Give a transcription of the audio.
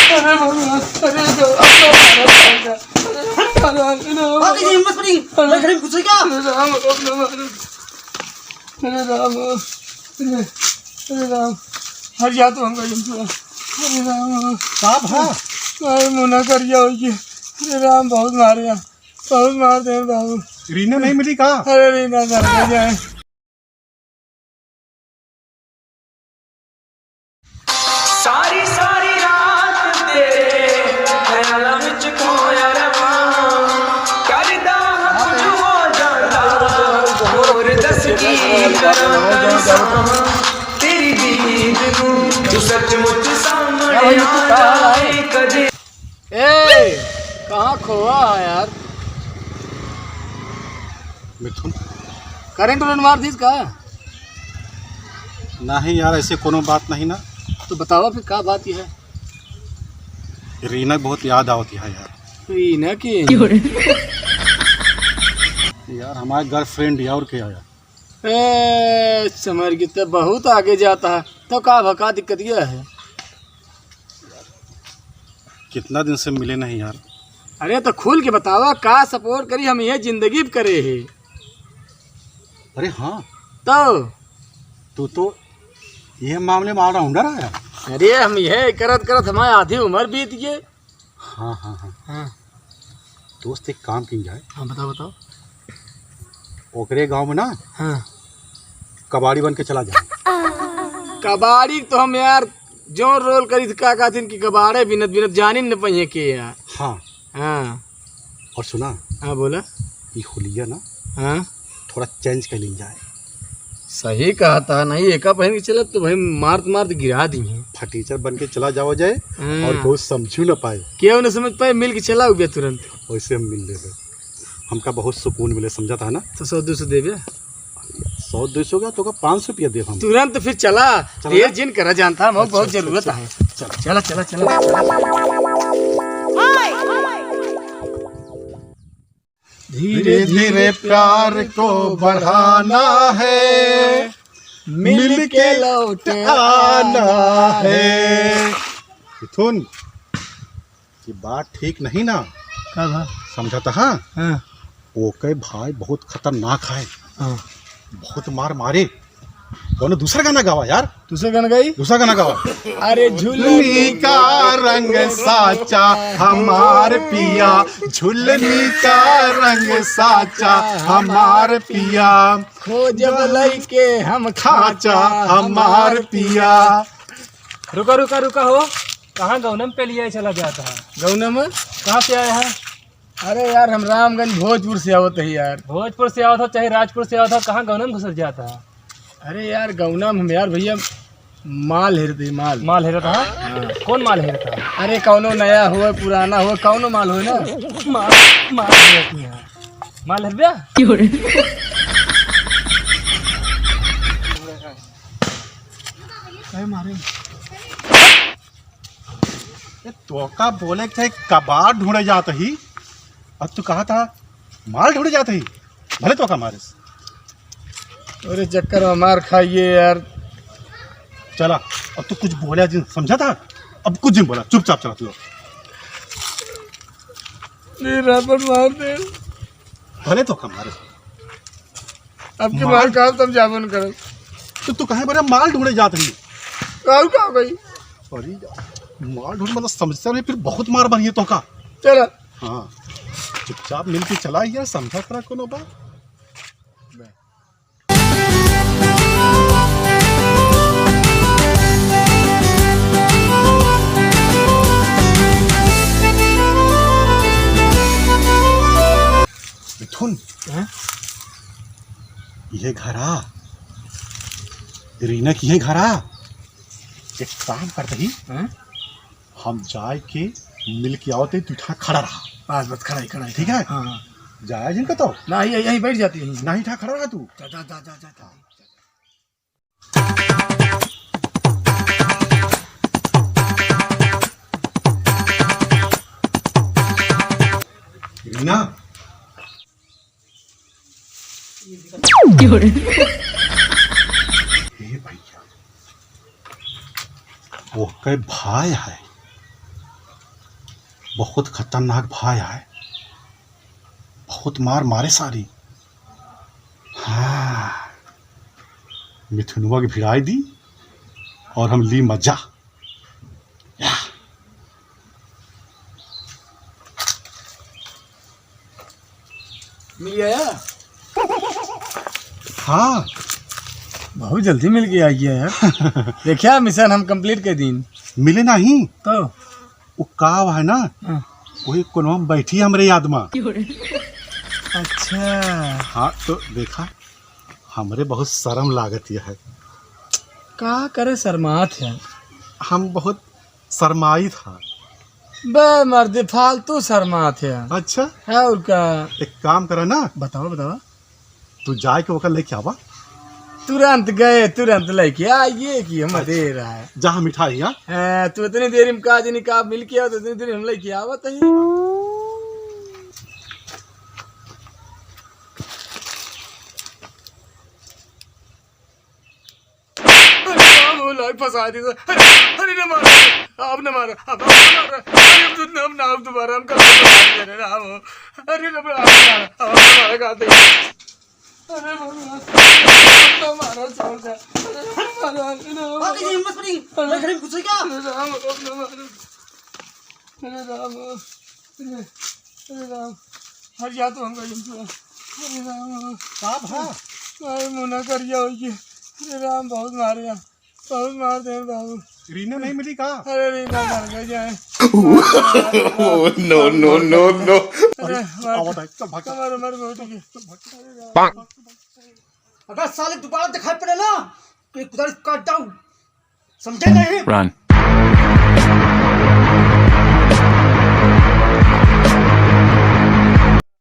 अरे भगवान, अरे हिम्मत पड़ी घड़ी में घुसे क्या? अरे राम, अरे राम, हर जा तो हमका जमता। अरे राम साहब हाँ अरे मुना कर जाओ ये। अरे राम बहुत मारे, बहुत मारते हैं बाबू। रीना नहीं मिली कहा? अरे रीना कर जाए। सारी सारी रात तेरे ख्यालों विच खोया रवा करदा कुछ हो जांदा होर दस की करां तेरी दीद नूं तू सचमुच सामने आए कदे। ए कहाँ खोआ है यार? मिथुन करंट उरंट मार दी का? नहीं यार, ऐसे कोनो बात नहीं ना। तो बताओ फिर क्या बात है? रीना बहुत याद आवती है यार। रीना की यार हमारे गर्लफ्रेंड यार क्या यार। समझ गए, तो बहुत आगे जाता है। तो का भका दिक्कत यह है? कितना दिन से मिले नहीं यार। अरे तो खुल के बतावा का सपोर्ट करी, हम ये जिंदगी भी करे है। अरे हाँ, तो तू ये मामले में ऑलराउंडर आया। अरे हम यह करत करत हमारी आधी उम्र बीत गई। हाँ हाँ हाँ हाँ दोस्त, एक काम की जाए। हाँ बताओ बताओ। ओकरे गांव में ना हाँ कबाड़ी बन के चला जाए। कबाड़ी तो हम यार जो रोल करी का कहते कि कबाड़े बिनत बिनत जानी न पहिए के यार। हाँ हाँ और सुना, हाँ बोला। ये होलिया ना हाँ थोड़ा चेंज कर ली जाए। सही कहा था, नहीं एका पहन के चलत तो भाई मार गिरा दी है। फटीचर बन के चला जाओ जाए और कोई समझू ना पाए। क्यों न समझ पाए, मिल के चला गया तुरंत। वैसे हम मिल ले हमका बहुत सुकून मिले, समझा था ना। तो 100-200 देवे। 100-200 का तो का 500 रुपया दे हम तुरंत फिर चला देर जिन करा जानता हम बहुत जरूरत है। चला चला चला। धीरे धीरे प्यार को बढ़ाना है, मिल के लौट आना है। मिथुन ये बात ठीक नहीं ना, समझा था? हाँ ओके भाई बहुत खतरनाक है। हाँ बहुत मार मारे। कौन दूसरा गाना गावा यार? दूसरा गाना गाई? दूसरा गाना गावा। अरे झुलनी का रंग साचा हमार पिया, झुलनी का रंग साचा हमार पिया, खोजब लई के हम खाचा हमार पिया। रुका रुका रुका हो, कहाँ गौनम पे लिया चला जाता है? गौनम कहाँ से आया है? अरे यार हम रामगंज भोजपुर से आवत है यार। भोजपुर से आया था चाहे राजपुर से आया था, कहाँ गौनम घुसर जाता है? अरे यार गौनम हम यार भैया माल हेरते माल माल हेरता है? हाँ। कौन माल हेरता है? अरे कौनो नया हो पुराना हो कौनो माल हो ना। माल माल हेरती है। माल हेर दिया? तो का बोले थे कबाड़ ढूंढे जाता ही, अब तू कहा था माल ढूंढे जाता ही। भले तो का मारे अरे चक्कर में मार खाइए यार। चला, अब तू कुछ बोला जिन समझा था, अब कुछ नहीं बोला, चुपचाप चला तू। मार दे भले तो का मारे। अब की मार का तब जावन कर। तो तू कहे बोले माल ढूंढे जाता ही। काऊ का भाई? अरे माल ढूंढ मतलब समझता नहीं, फिर बहुत मार बनी है तो का। चला हाँ चुपचाप मिल के चला यार, समझा करा कोनो बात। मिथुन ये घरा रीना की है घरा। एक काम करते ही हम जाए के मिल के आओते, तू खड़ा रहा बस खड़ा ही ठीक है। हाँ जाया जिनका तो ना यही बैठ जाती है। नहीं था खड़ा रहा तू। जा जा जा जा जा। रीना भैया वो कई भाई है, बहुत खतरनाक भाई है, बहुत मार मारे सारी। हाँ, मिथुनवा की भिड़ाई दी और हम ली मजा। या। मिल गया? हाँ, बहुत जल्दी मिल गया ये यार। देखिए मिशन हम कंप्लीट कर दी मिले नहीं तो। वो काव है ना, हाँ। वही कोनो में बैठी हमरे याद में। अच्छा हाँ तो देखा, हमरे बहुत शर्म लागत यह है। का करे शर्मात है। हम बहुत शर्माई था। बे मर्द फालतू शर्मात है। अच्छा है और का। एक काम करा ना, बताओ बताओ। तू जाए के ओकर लेके आवा। तुरंत गए, तुरंत लेके आइए कि हम दे रहा है। जहाँ मिठाई है। तू इतनी देर में काज नहीं का मिल के आओ तो इतनी देर हम लेके आवत है। फंसा दी। अरे न मारो, अब न मारो, अब न मारो, अब ना दोबारा हम कर राम। अरे न मारो, अब न मारो का दे। अरे भगवान मारो छोड़ दे। बाकी जी हिम्मत पड़ी मैं घर में घुस गया। अरे राम, अब न मारो। अरे राम, अरे राम, हर या तो हमको अरे राम साहब हाँ, अरे मुना करिया होइए। अरे राम बहुत मारे, बहुत मार दे बाबू। रीना नहीं मिली का? अरे रीना मर गई जाए। No no no no. अरे आवत है, चल भाग। मर मर बहुत की। अगर साले दोबारा दिखाई पड़े ना तो एक कुदारी काट डाउन, समझे नहीं? Run.